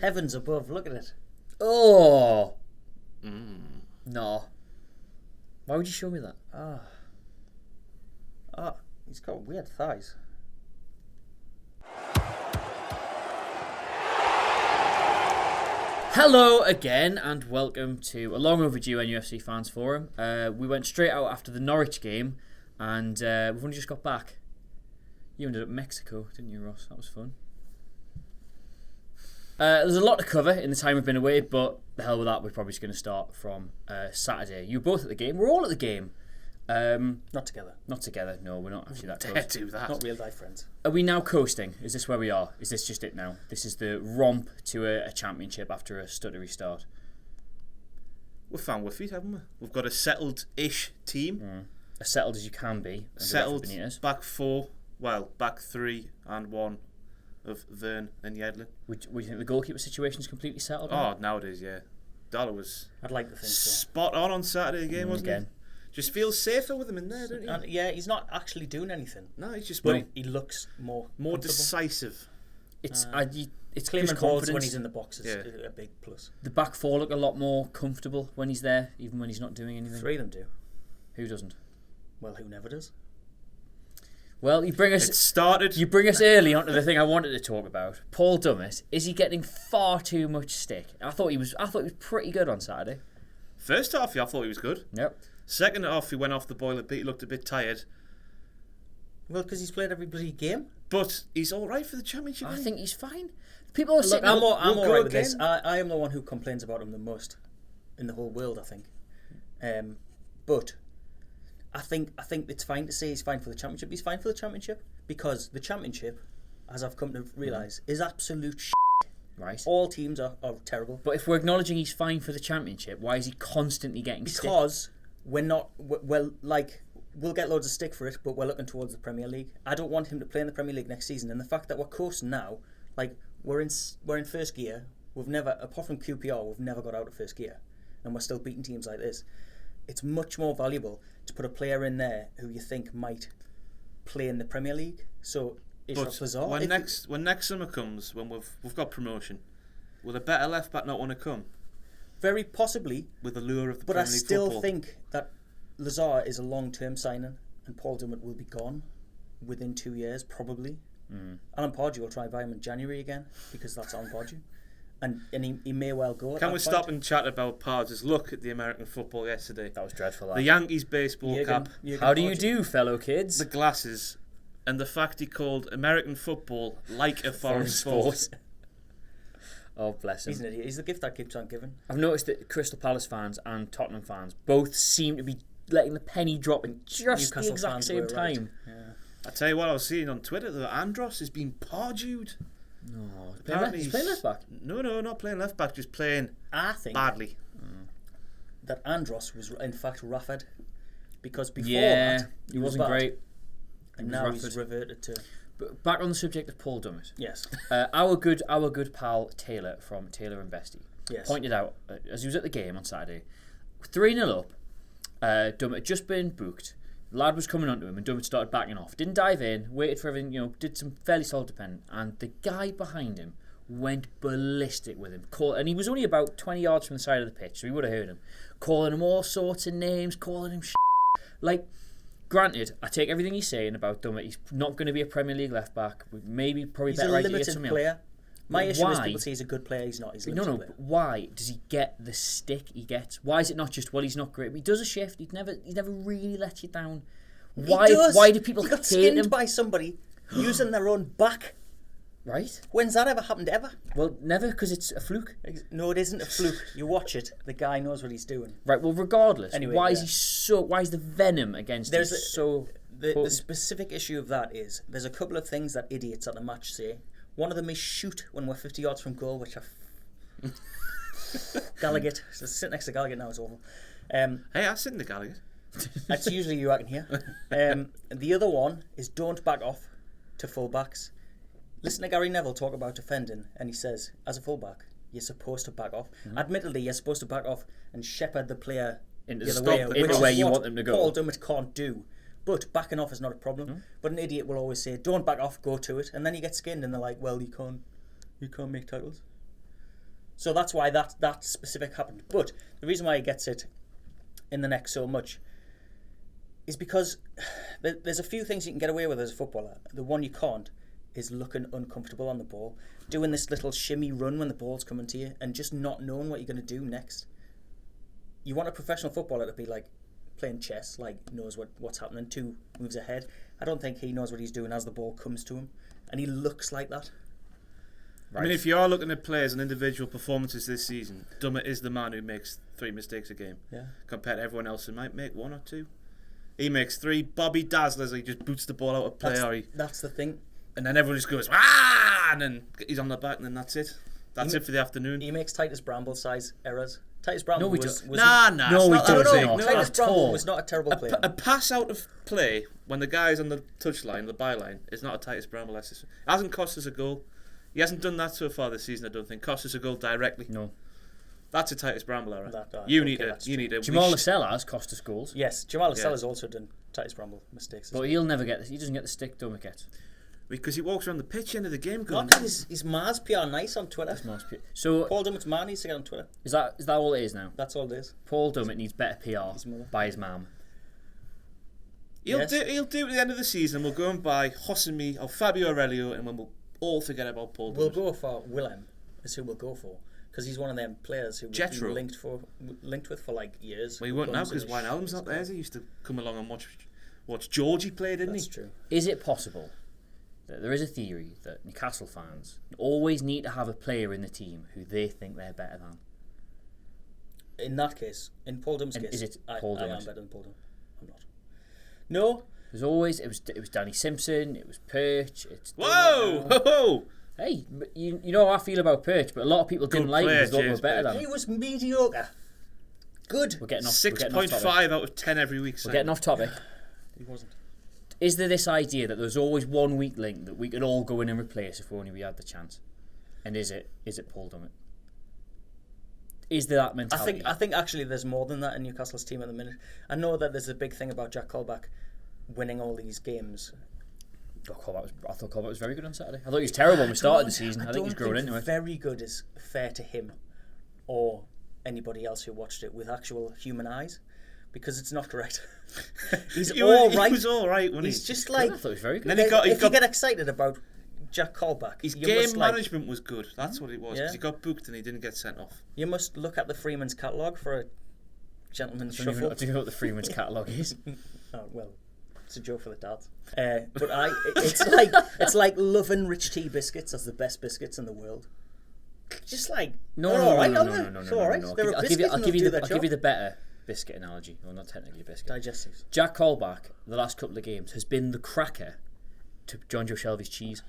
Heavens above, look at it. Oh! No. Why would you show me that? He's got weird thighs. Hello again and welcome to a long overdue NUFC Fans Forum. We went straight out after the Norwich game and we've only just got back. You ended up in Mexico, didn't you, Ross? That was fun. There's a lot to cover in the time we've been away, but the hell with that, we're probably just going to start from Saturday. You were both at the game. We're all at the game. Not together. Not together. No, we're not actually that Dare close. do that. Not real life friends. Are we now coasting? Is this where we are? Is this just it now? This is the romp to a championship after a stuttery start. We've found our feet, haven't we? We've got a settled-ish team. As settled as you can be. Settled back four, back 3 and 1 of Vern and Yedlin. Would you think the goalkeeper situation is completely settled? Oh, nowadays, yeah. Dollar was I'd like to think so. spot on Saturday game, wasn't again. he? Just feels safer with him in there, don't you? And yeah, he's not actually doing anything. No, he's just But he looks more decisive. It's claiming just balls confidence. when he's in the box is a big plus. The back four look a lot more comfortable when he's there, even when he's not doing anything. 3 of them do. Who doesn't? Well, who never does? Well, you bring us early onto the thing I wanted to talk about. Paul Dummett, is he getting far too much stick? I thought he was pretty good on Saturday. First half, I thought he was good. Yep. Second half, he went off the boil a bit. He looked a bit tired. Well, because he's played every bloody game. But he's all right for the championship. I think he's fine. People are saying, I'm all right with again. this. I am the one who complains about him the most in the whole world, I think. But I think it's fine to say he's fine for the championship. He's fine for the championship because the championship, as I've come to realise, is absolute shit. Right. All teams are terrible. But if we're acknowledging he's fine for the championship, why is he constantly getting stick? Because we're not we'll get loads of stick for it, but we're looking towards the Premier League. I don't want him to play in the Premier League next season, and the fact that we're coasting now, like we're in first gear. We've never, apart from QPR, we've never got out of first gear, and we're still beating teams like this. It's much more valuable to put a player in there who you think might play in the Premier League. So it's bizarre. When next summer comes, when we've got promotion, will a better left back not want to come? Very possibly. With the lure of the But Premier I League still football. think that Lazar is a long-term signing, and Paul Dummett will be gone within 2 years, probably. Alan Pardew will try and buy him in January again because that's Alan Pardew, and he may well go. Can we stop and chat about Pardew's look at the American football yesterday? That was dreadful. The Yankees baseball cap, How do you do, fellow kids? the glasses, and the fact he called American football like a foreign sport. Oh, bless him. He's an idiot. He's the gift that keeps on giving. I've noticed that Crystal Palace fans and Tottenham fans both seem to be letting the penny drop in just Newcastle the exact fans same were right. time. Yeah. I tell you what, I was seeing on Twitter that Andros has been Pardewed. No, Apparently he's playing left back. No, not playing left back, just playing I think badly. that Andros was in fact Rafford because before that he wasn't bad, great. and He was now Rafford. he's reverted to But back on the subject of Paul Dummett. yes. Our good pal Taylor from Taylor and Bestie Yes. pointed out as he was at the game on Saturday, 3-0 up. Dummett had just been booked. The lad was coming onto him, and Dummett started backing off. Didn't dive in, waited for everything. Did some fairly solid defending, and the guy behind him went ballistic with him. And he was only about 20 yards from the side of the pitch, so he would have heard him, calling him all sorts of names, calling him shit. Like, granted, I take everything he's saying about Dummett. He's not going to be a Premier League left back. Maybe probably He's better a idea to get limited something player. else. My But issue is why? people say he's a good player. He's not. He's a No, limited player. but why does he get the stick he gets? Why is it not just, well, he's not great? He does a shift. He never really lets you down. Why do people he got hate skinned him? by somebody using their own back? Right? When's that ever happened ever? Well, never, because it's a fluke. No, it isn't a fluke. You watch it. The guy knows what he's doing. Right, well, regardless, Anyway, why yeah. is the venom against him so The potent? specific issue of that is there's a couple of things that idiots at the match say. One of them is shoot when we're 50 yards from goal, which Gallagher. So sit next to Gallagher now is awful. Hey, I sit in the Gallagher. That's usually you I can hear. The other one is don't back off to full-backs. Listen to Gary Neville talk about defending, and he says, as a full-back, you're supposed to back off. Admittedly, you're supposed to back off and shepherd the player into the other stop way, the which way is you what want them to go. Paul Dummett can't do. But backing off is not a problem. But an idiot will always say, don't back off, go to it. And then you get skinned and they're like, well, you can't make tackles. So that's why that specific happened. But the reason why he gets it in the neck so much is because there's a few things you can get away with as a footballer. The one you can't is looking uncomfortable on the ball, doing this little shimmy run when the ball's coming to you, and just not knowing what you're going to do next. You want a professional footballer to be like playing chess, like knows what's happening, 2 moves ahead. I don't think he knows what he's doing as the ball comes to him, and he looks like that. Right. I mean, if you are looking at players and individual performances this season, Dummett is the man who makes 3 mistakes a game. Yeah. Compared to everyone else who might make 1 or 2. He makes 3. Bobby Dazzlers, he just boots the ball out of play. That's the thing. And then everyone just goes, ah! And then he's on the back, and then that's it. That's it for the afternoon. He makes Titus Bramble size errors. Titus Bramble was no, he doesn't. Titus Bramble was not a terrible player. A pass out of play when the guy's on the touchline, the byline, is not a Titus Bramble assist. It hasn't cost us a goal. He hasn't done that so far this season, I don't think. Cost us a goal directly. No. That's a Titus Bramble error. You need to. Jamal Lascelles has cost us goals. Yes, Jamal Lascelles has also done Titus Bramble mistakes. But he'll never get this. He doesn't get the stick Dummett gets. Because he walks around the pitch end of the game going... He's Mars PR Nice on Twitter. So Paul Dummett's man needs to get on Twitter. Is that all it is now? That's all it is. Paul Dummett needs better PR by his mum. He'll do it at the end of the season. We'll go and buy Hosami or Fabio Aurelio, and we'll all forget about Paul Dummett. We'll go for Willem, is who we'll go for. Because he's one of them players who we've been linked with for like years. Well, he won't now because Wijnaldum's not there. He used to come along and watch Georgie play, didn't he? That's true. Is it possible that there is a theory that Newcastle fans always need to have a player in the team who they think they're better than? In that case, in Paul Dummett's case, is it Paul Dummett? I am better than Paul Dummett. I'm not. No. There's always it was Danny Simpson. It was Perch. It's Whoa! Hey, you know how I feel about Perch, but a lot of people didn't like him because they thought they were better than him. He was mediocre. Good. We're getting off 6.5 out of 10 every week. We're getting off topic. He wasn't. Is there this idea that there's always one weak link that we could all go in and replace if only we had the chance? And is it Paul Dummett? Is there that mentality? I think actually there's more than that in Newcastle's team at the minute. I know that there's a big thing about Jack Colback winning all these games. I thought Colback was very good on Saturday. I thought he was terrible when we started the season. I think he's grown into it. Very good is fair to him or anybody else who watched it with actual human eyes, because it's not correct. He's all right. He was all right when he's just like. I thought he was very good. If you get excited about Jack Colback, his game management was good. That's what it was. Because he got booked and he didn't get sent off. You must look at the Freeman's catalogue for a gentleman's shuffle. Do you know what the Freeman's catalogue is? Oh well. It's a joke for the dads. But it's like loving rich tea biscuits as the best biscuits in the world. Just like no. I'll give you the better biscuit analogy. Well, not technically a biscuit. Digestives. Jack Colback, the last couple of games, has been the cracker to John Joe Shelvey's cheese.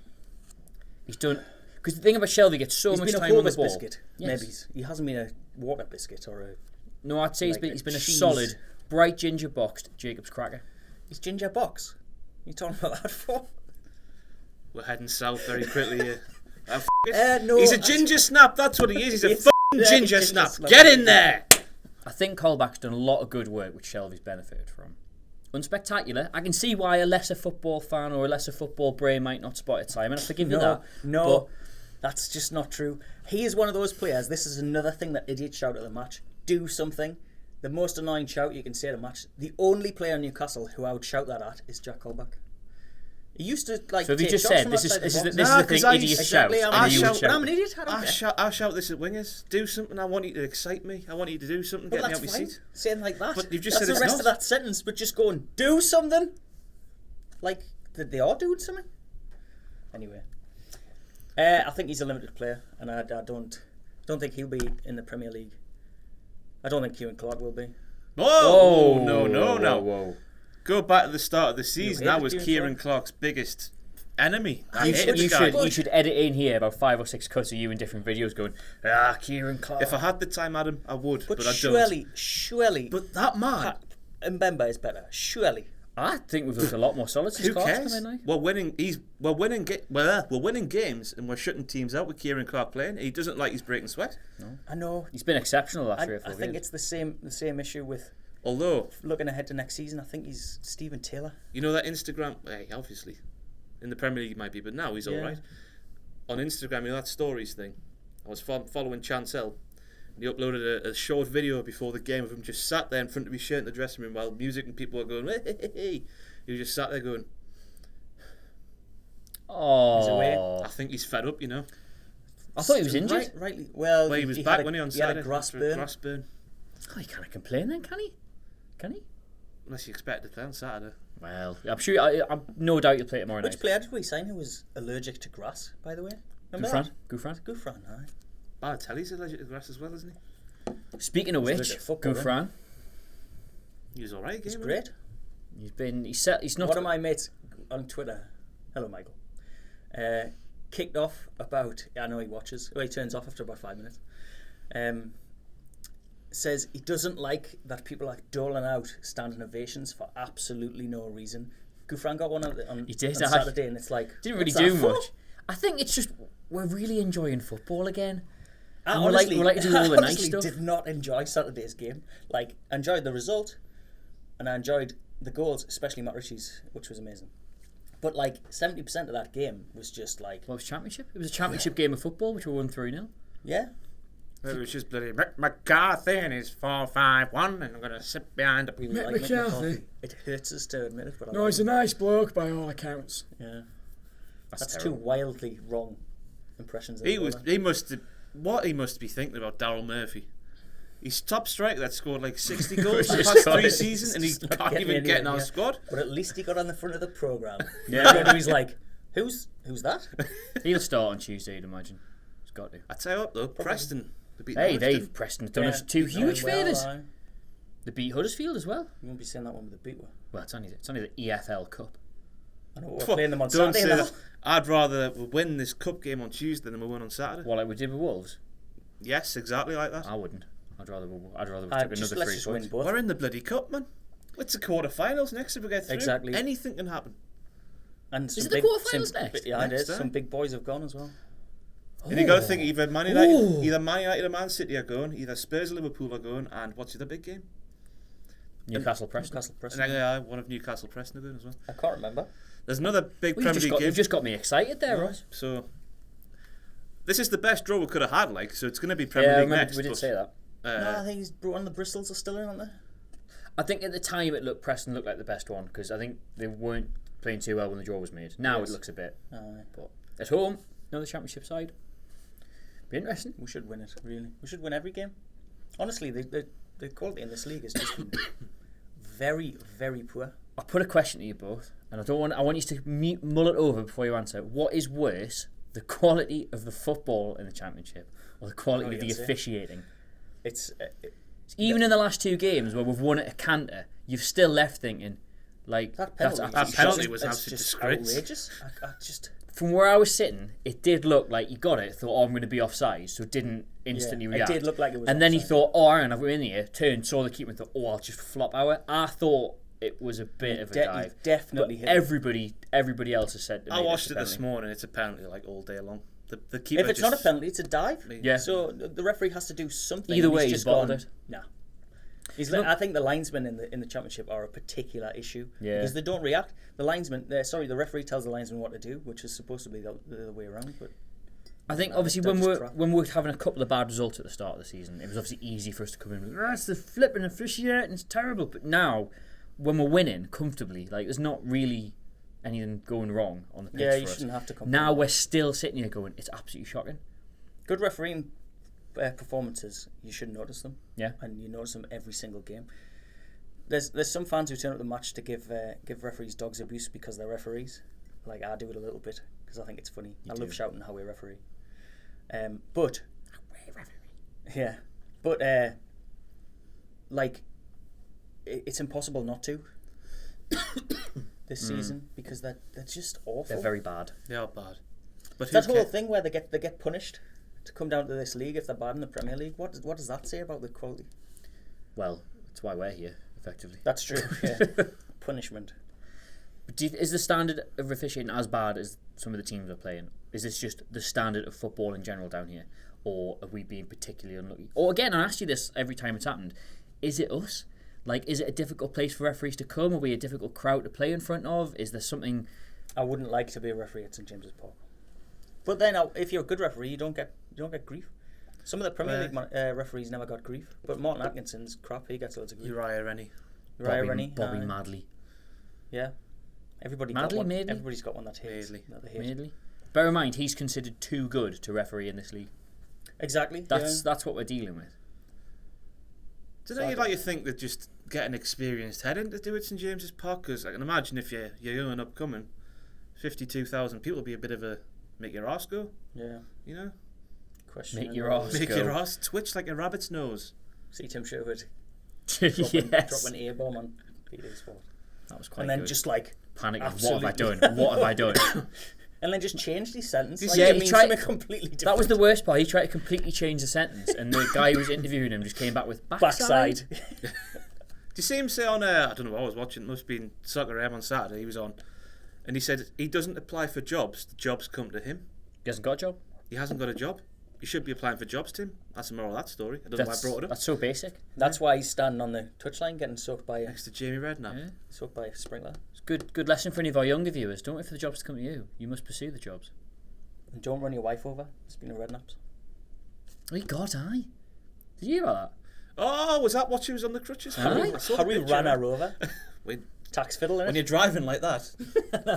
He's done because the thing about Shelvey gets so much time on the ball. Biscuit. Yes. Maybe he hasn't been a water biscuit or a. No, I'd say he's been a solid, bright ginger boxed Jacob's cracker. He's ginger box. You talking about that for? We're heading south very quickly here. No, he's a ginger snap. That's what he is. He's a f***ing ginger snap. Get in there. I think Colback's done a lot of good work which Shelvey's benefited from. Unspectacular. I can see why a lesser football fan or a lesser football brain might not spot it, Simon. I forgive you that. No, but that's just not true. He is one of those players. This is another thing that idiots shout at the match. Do something. The most annoying shout you can say at a match. The only player in Newcastle who I would shout that at is Jack Colback. He used to like. So have you just said this is the thing idiots shout? I'm an idiot. I shout this at wingers. Do something. I want you to excite me. I want you to do something. Get me out of my seat. Saying like that. But you've just that's said the rest of that sentence. But just going, do something. Like they are doing something. Anyway, I think he's a limited player, and I don't think he'll be in the Premier League. I don't think Kieran Clark will be. Whoa! No. Go back to the start of the season. That was Kieran Clark's biggest enemy. You should edit in here about 5 or 6 cuts of you in different videos going, Kieran Clark. If I had the time, Adam, I would, but I don't. Surely. But that man. Mbemba is better. Surely. I think we've looked a lot more solid since Clark's come in now. We're winning games and we're shutting teams out with Kieran Clark playing. He doesn't like his breaking sweat. No. I know. He's been exceptional last year. I think it's the same issue with. Although looking ahead to next season, I think he's Stephen Taylor. You know that Instagram. Hey, obviously, in the Premier League he might be, but now he's all right. On Instagram, you know that stories thing. I was following Chants. And he uploaded a short video before the game of him just sat there in front of his shirt in the dressing room while music and people were going, hey, hey, hey. He just sat there going, oh, I think he's fed up, you know. I thought he was injured. Rightly. Well, He was back when he on he had Saturday. a grass after burn. grass burn. Oh, he can't complain then, can he? Can he? Unless you expect to play on Saturday. Well, I'm sure. I'm no doubt you'll play tomorrow night. Which player did we sign who was allergic to grass, by the way? Gouffran. Gouffran. Gouffran, aye. Balotelli's allergic to grass as well, isn't he? Speaking of He's which, allergic to football, Gouffran. He was alright. He's great. He's not. One of my mates on Twitter, hello Michael, kicked off about, I know he watches, well, he turns off after about 5 minutes, says he doesn't like that people are doling out standing ovations for absolutely no reason. Gouffran got one on Saturday, and it's like, didn't really do much. I think it's just we're really enjoying football again. I honestly, we like to do all the nice stuff. did not enjoy Saturday's game. Like, I enjoyed the result, and I enjoyed the goals, especially Matt Ritchie's, which was amazing. But like 70% of that game was just like, what was championship? It was a championship game of football, which we won 3-0. Yeah. It was just bloody McCarthy and his 4-5-1, and I'm gonna sit behind the. We were like McCarthy. It hurts us to admit it, but no, he's a nice bloke by all accounts. Yeah. That's two wildly wrong impressions. He must be thinking about Daryl Murphy. He's top striker that scored like 60 goals in the past 3 seasons, and he can't even get in our squad. But at least he got on the front of the programme. Yeah. And he's like, who's that? He'll start on Tuesday, I'd imagine. He's got to. I tell you what though, Preston. Preston done us two huge favours. They beat Huddersfield as well. You won't be saying that one with a beat. Well, it's only the EFL Cup. I know we're playing them on Don't Saturday say now. that. I'd rather win this cup game on Tuesday than we win on Saturday. What, like we did with Wolves? Yes, exactly like that. I wouldn't. I'd rather we took Just another let's 3 just points. win both. We're in the bloody cup, man. It's the quarterfinals next if we get through. Exactly. Anything can happen. And Is it the quarterfinals next? Yeah, it Next is. time. Some big boys have gone as well. And you got to think either Man United or Man City are going, either Spurs or Liverpool are going, and what's the other big game? Newcastle Preston. And one of Newcastle Preston are going as well. I can't remember. There's another big Premier League game. You've just got me excited there, Ross. So this is the best draw we could have had, like. So it's going to be Premier League next. We did say that. No, I think one of the Bristols are still in, aren't they? I think at the time Preston looked like the best one because I think they weren't playing too well when the draw was made. Now it looks a bit. But at home, another championship side. Be interesting. We should win it, really. We should win every game. Honestly, the quality in this league has just been very, very poor. I'll put a question to you both, and I want you to mull it over before you answer. What is worse, the quality of the football in the championship or the quality of the officiating? Even in the last 2 games where we've won at a canter, you've still left thinking, like, that penalty was absolutely just disgrace. Outrageous. I just... From where I was sitting, it did look like he got it, thought, oh, I'm going to be offside, so didn't instantly react. It did look like it was And then he offside. thought, oh, Aaron, I've got in here, turned, saw the keeper and thought, oh, I'll just flop out. I thought it was a bit of a dive. He definitely but hit everybody else has said to me I watched it it's a this penalty. morning. It's a penalty like all day long. The keeper. If it's not a penalty, it's a dive. Yeah. So the referee has to do something. Either way, he's he's just gone. bottled it. Nah. I think the linesmen in the championship are a particular issue because they don't react. The referee tells the linesman what to do, which is supposed to be the other way around. But I think obviously when we're having a couple of bad results at the start of the season, it was obviously easy for us to come in with, it's the flipping officiating, it's terrible. But now, when we're winning comfortably, like there's not really anything going wrong on the pitch for us. shouldn't have to come. Now we're still sitting here going, it's absolutely shocking. Good refereeing performances, you should notice them. Yeah. And you notice them every single game. There's some fans who turn up the match to give referees dogs abuse because they're referees. Like I do it a little bit because I think it's funny. I love shouting how we referee. But yeah, but like it's impossible not to this season because they're just awful. They're very bad. They are bad. But that whole thing where they get punished to come down to this league if they're bad in the Premier League. What does that say about the quality? Well, that's why we're here, effectively. That's true. Yeah. Punishment. But is the standard of officiating as bad as some of the teams are playing? Is this just the standard of football in general down here? Or are we being particularly unlucky? Or again, I ask you this every time it's happened. Is it us? Like, is it a difficult place for referees to come? Are we a difficult crowd to play in front of? Is there something... I wouldn't like to be a referee at St James's Park. But then, if you're a good referee, you don't get don't get grief. Some of the Premier League referees never got grief, but Martin Atkinson's crap. He gets loads of grief. Uriah Rennie. Bobby Madley. Yeah. Madley. Everybody's got one that hates. Madley. Bear in mind, he's considered too good to referee in this league. Exactly. That's what we're dealing with. Don't you think that just get an experienced head in to do it at St James's Park? Because I can imagine if you're young and upcoming, 52,000 people would be a bit of a make your arse go. Yeah. You know? Make your arse twitch like a rabbit's nose. See Tim Sherwood Yes. drop an A-bomb on Peter's Sport. That was quite And then good. just like panicking. What have I done? What have I done? and then just changed his sentence. He Like, tried something completely different. That was the worst part. He tried to completely change the sentence, and the guy who was interviewing him just came back with backside. Do you see him say on I don't know what I was watching, it must have been Soccer AM on Saturday, he was on, and he said he doesn't apply for jobs, the jobs come to him. He hasn't got a job? He hasn't got a job. You should be applying for jobs, Tim. That's the moral of that story. I don't know why I brought it up. That's so basic. That's why he's standing on the touchline getting soaked by Next to Jamie Redknapp. Yeah. soaked by a sprinkler. It's good lesson for any of our younger viewers. Don't wait for the jobs to come to you. You must pursue the jobs. And don't run your wife over. Speaking of Redknaps. Oh, God, aye. Did you hear about Oh, was that what she was on the crutches for? Aye. I saw the Harry picture. ran her over. Wait, Tax fiddle in when it. you're driving like that.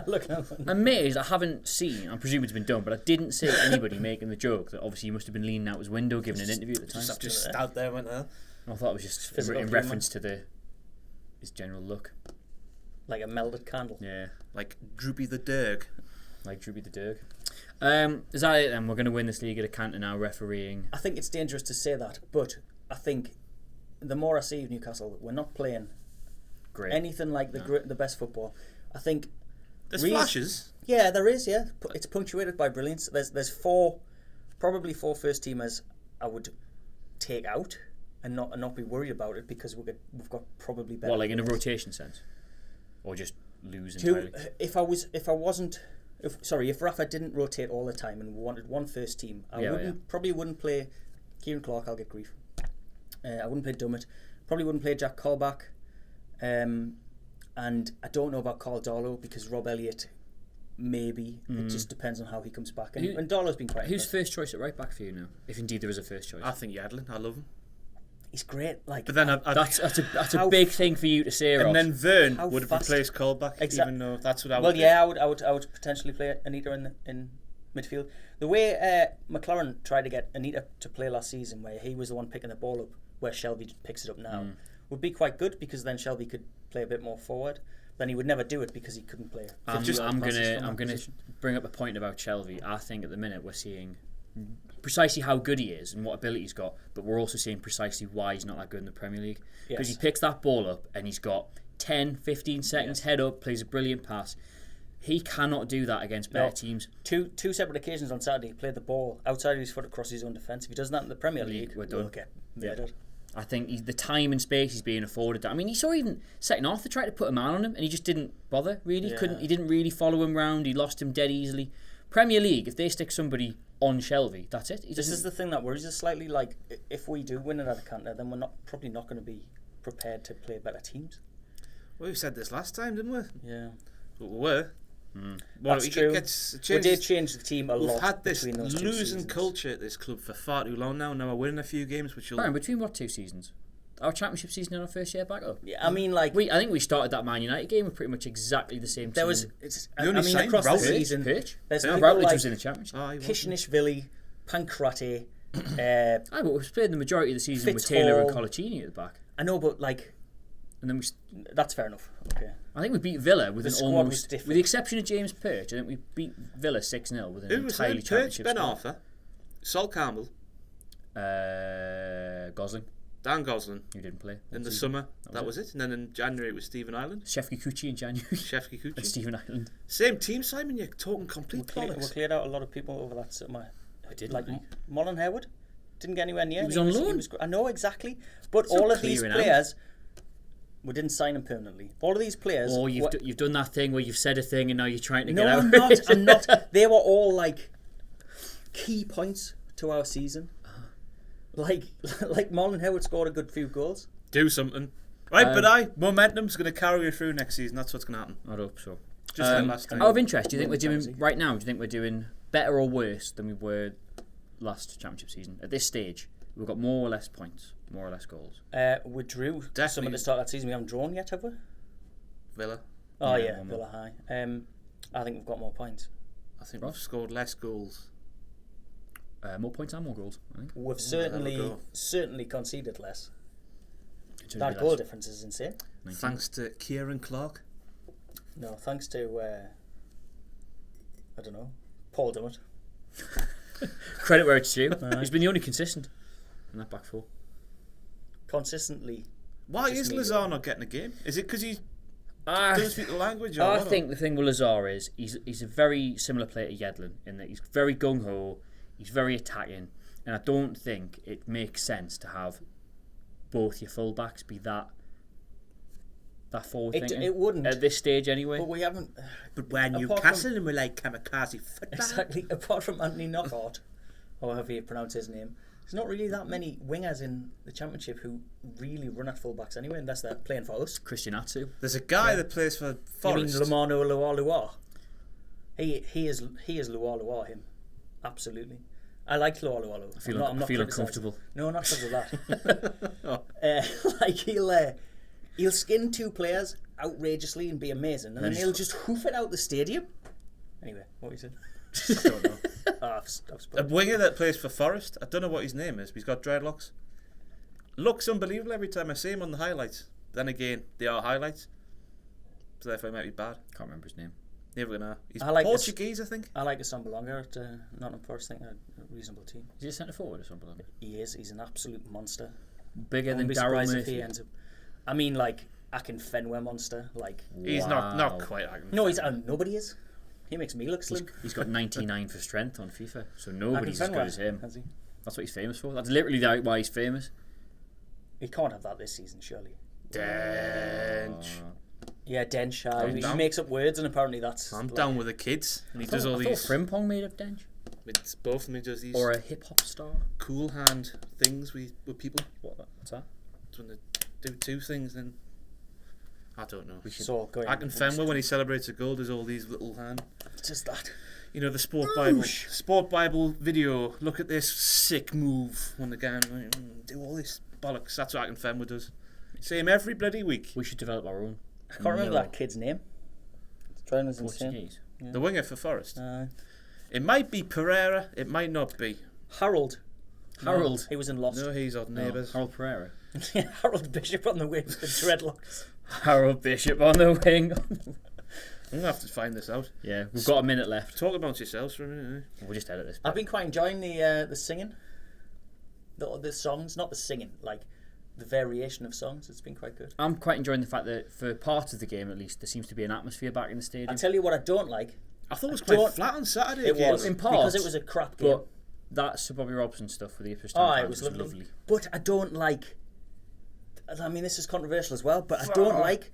Look now. that? I'm amazed I haven't seen, I'm presuming it's been done, but I didn't see anybody making the joke that obviously he must have been leaning out his window giving an interview at the time. Just stood there, went there. I thought it was just Physical in humour. reference to his general look. Like a melted candle. Yeah, Like Droopy the Derg. like Droopy the Dirk. Is that it then? We're going to win this league at a canter now, refereeing. I think it's dangerous to say that, but I think the more I see of Newcastle, we're not playing Great. anything like the best football. I think There's flashes. Yeah, there is. Yeah, it's punctuated by brilliance. There's probably four first teamers I would take out and not be worried about it because we've got probably better. What, like in a players. rotation sense, or just lose entirely? If Rafa didn't rotate all the time and wanted one first team, I probably wouldn't play Kieran Clark. I'll get grief. I wouldn't play Dummett. Probably wouldn't play Jack Colback. And I don't know about Carl Darlow because Rob Elliott, maybe. It just depends on how he comes back. And Darlow's been quite Who's impressive. first choice at right back for you now? If indeed there is a first choice. I think Yadlin. I love him. He's great. Like, But then That's a big thing for you to say, Ross. and then Vern How would have fast- replaced Colback, even though that's what I would well, do. yeah, I would potentially play Anita in midfield. The way McLaren tried to get Anita to play last season, where he was the one picking the ball up, where Shelby picks it up now, would be quite good because then Shelby could play a bit more forward. Then he would never do it because he couldn't play. I'm gonna bring up a point about Shelby. I think at the minute we're seeing precisely how good he is and what ability he's got, but we're also seeing precisely why he's not that good in the Premier League. Because he picks that ball up and he's got 10, 15 seconds head up, plays a brilliant pass. He cannot do that against better teams. Two separate occasions on Saturday, he played the ball outside of his foot across his own defence. If he does that in the Premier League, we're done. we'll get murdered. I think the time and space he's being afforded. I mean, he saw even second half they tried to put a man on him and he just didn't bother. Really, He didn't really follow him round. He lost him dead easily. Premier League, if they stick somebody on Shelby, that's it. This is the thing that worries us slightly. Like, if we do win it at a canter, then we're probably not going to be prepared to play better teams. Well, we said this last time, didn't we? Yeah, But we were. that's true. We did change the team a lot. We've had this between those two losing seasons. culture at this club for far too long now. Now we're winning a few games, which will. Brian, between what 2 seasons? Our championship season and our first year back up. Yeah, I mean, like I think we started that Man United game with pretty much exactly the same team. there was. I mean, signed across the Routledge. season, Perch. there's Yeah. people Routledge like was in the championship. Kishinishvili, Pancrate. But we've played the majority of the season with Fitzhall. Taylor and Colaccini at the back, I know, but like and then that's fair enough. Okay. I think we beat Villa with The an squad was almost, different. with the exception of James Perch. I think we beat Villa 6-0 with an Who was entirely there? Perch, championship Ben squad. Arthur, Sol Campbell, Gosling, Dan Gosling. who didn't play In the season. summer, that was it. And then in January it was Stephen Ireland, Chef Kikuchi in January Chef Kikuchi. and Stephen Ireland. Same team, Simon. You're talking complete We bollocks. cleared out a lot of people over that summer. I did Like Mullen Harewood didn't get anywhere near. He was on loan. I know exactly, but It's not all of these clearing out. players, we didn't sign them permanently. All of these players. Or you've done that thing where you've said a thing and now you're trying to no, get out. I'm not. I'm not. They were all like key points to our season. Like Mullen Harewood scored a good few goals. Do something. Right, but momentum's going to carry you through next season. That's what's going to happen. I hope so. Just like last time. Out of interest, do you think we're doing right now? Do you think we're doing better or worse than we were last championship season. At this stage, we've got more or less points, more or less goals. We drew some Definitely. at the start of that season. We haven't drawn yet, have we? Villa. Oh Yeah, yeah, one more. Villa high. I think we've got more points. I think we've scored less goals. More points and more goals, I think. We've there we go. certainly conceded less. It should That be goal less. difference is insane. 19. Thanks to Kieran Clark. No, thanks to I don't know, Paul Dummett. Credit where it's due. He's been the only consistent in that back four. Consistently. Why Just is me, Lazar not getting a game? Is it because he I doesn't speak the language? Or I what? think the thing with Lazar is he's a very similar player to Yedlin in that he's very gung ho, he's very attacking, and I don't think it makes sense to have both your fullbacks be that forward thinking. It wouldn't. At this stage, anyway. But we haven't. But we're Apart Newcastle and we're like kamikaze football. Exactly. Apart from Anthony Knockout, or however you pronounce his name, there's not really that many wingers in the Championship who really run at fullbacks anyway, unless they're playing for us. Christian Atsu. There's a guy that plays for You Forest. mean Lamano Luar? He is Luar, him. Absolutely. I like Luar. I feel uncomfortable. No, not because of that. Like he'll skin two players outrageously and be amazing, and then he'll just hoof it out the stadium. Anyway, what you said? I don't know. I've A spoken. winger that plays for Forest. I don't know what his name is, but he's got dreadlocks. Looks unbelievable every time I see him on the highlights. Then again, they are highlights, so therefore he might be bad. Can't remember his name. Never gonna. He's I like this- Portuguese, I think. I like Assambelonga at Nottingham Forest. I think they're a reasonable team. Is he a centre forward or something like that? He is. He's an absolute monster. Bigger I than wouldn't be Daryl surprised if he Murphy. ends up. I mean, like Akin Fenway monster. Like He's not Wow. quite. Like no, he's nobody is. He makes me look slim. He's got 99 for strength on FIFA, so nobody's as Akin good Fenway, as him. has he? That's what he's famous for. That's literally why he's famous. He can't have that this season, surely. Dench. Yeah, Dench. I'm He down. makes up words, and apparently that's. I'm like- down with the kids, and he does all I these. thought Frimpong made up Dench. It's both of them. He does these Or a hip hop star. cool hand things with people. What's that? It's when they do two things, then I don't know. So going. Akin Fenway, when he celebrates a goal, does all these little hand. Just that. You know, the Sport Bible video. Look at this sick move when the guy do all this bollocks. That's what Akin Fenway does. Same every bloody week. We should develop our own. I can't remember that kid's name. Trying is insane. Portuguese. The winger for Forest. Uh, It might be Pereira. It might not be. Harold. Harold. He was in Lost. No, he's odd neighbours. Harold Pereira. Harold Bishop on the wing with the dreadlocks. Harold Bishop on the wing. I'm gonna have to find this out. Yeah, we've got a minute left. Talk about yourselves for a minute. Eh? We'll just edit this. I've been quite enjoying the singing, the songs, not the singing, like the variation of songs. It's been quite good. I'm quite enjoying the fact that for part of the game, at least, there seems to be an atmosphere back in the stadium. I tell you what, I don't like. I thought it was I quite don't- flat on Saturday. It again. was in parts, because it was a crap game. But that Sir Bobby Robson stuff with the Ipswich Town Oh, fans it was lovely. lovely. But I don't like. I mean, this is controversial as well. But I don't like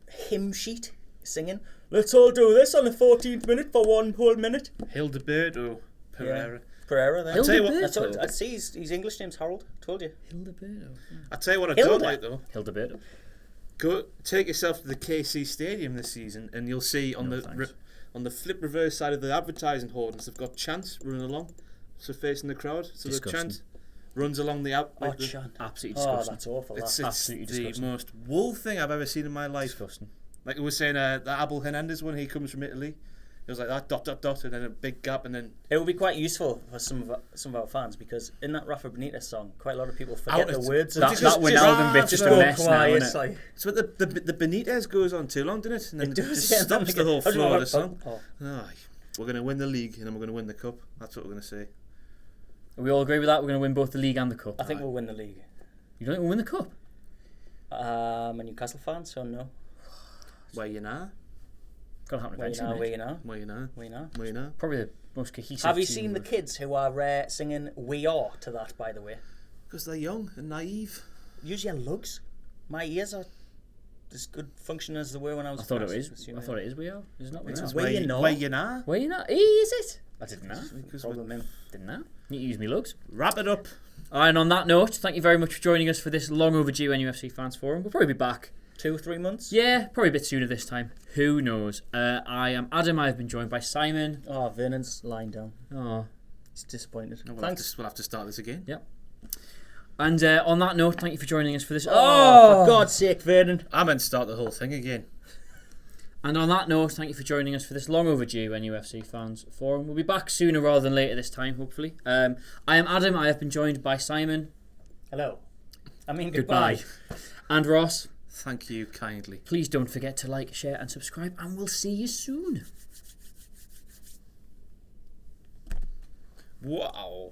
hymn sheet singing. Let's all do this on the 14th minute for one whole minute. Hildeberto Pereira. Pereira. Then. I'll tell you what- I told, I see his English name's Harold. Told you. Hildeberto. I tell you what I Hilda. don't like though. Hildeberto. Go take yourself to the KC Stadium this season, and you'll see on No, the thanks. on the flip reverse side of the advertising hoardings, they've got chants running along, so facing the crowd. So Disgusting. the chant runs along the out. Oh, Like the, Chan. Absolutely Oh, disgusting. that's awful. it's That. absolutely the disgusting. most wool thing I've ever seen in my life. Disgusting. Like we were saying, the Abel Hernandez one, he comes from Italy. It was like that dot, and then a big gap, and then It would be quite useful for some of our fans because in that Rafa Benitez song, quite a lot of people forget Out the of- words. That, Just- that Wijnaldum bit's just a Oh, mess now, It's isn't it? like so the Benitez goes on too long, doesn't it? And then it it does. just Yeah, stops the whole I don't know flow of what- the song. oh. Aye, we're going to win the league, and then we're going to win the cup. That's what we're going to say. We all agree with that? We're going to win both the league and the cup. I think we'll win the league. You don't think we'll win the cup? I'm a Newcastle fan, so no. Where you now? Got to happen Where you eventually. know, mate. where you know, Where you now? where you know. Where you now? Probably the most cohesive. Have you team seen the with- kids who are singing "We Are" to that? By the way, Because they're young and naive. use your lugs. My ears are as good function as they were when I was. I thought it first, is. assuming. I thought it is. We are. Isn't it? We It's are. Where you know. Where you now? Where you not? Is it? I didn't know. Because Problem him. Didn't know. You use me lugs. wrap it up. And on that note, thank you very much for joining us for this long overdue NUFC Fans Forum. We'll probably be back. 2-3 months. Yeah, probably a bit sooner this time. Who knows? I am Adam. I've been joined by Simon. Oh, Vernon's lying down. Oh, He's disappointed. We'll Thanks. have to start this again. Yeah. And on that note, thank you for joining us for this. Oh, for God's sake, Vernon. I meant to start the whole thing again. And on that note, thank you for joining us for this long overdue NUFC fans forum. We'll be back sooner rather than later this time, hopefully. I am Adam. I have been joined by Simon. Hello. I mean, goodbye. And Ross. Thank you kindly. Please don't forget to like, share and subscribe, and we'll see you soon. Wow.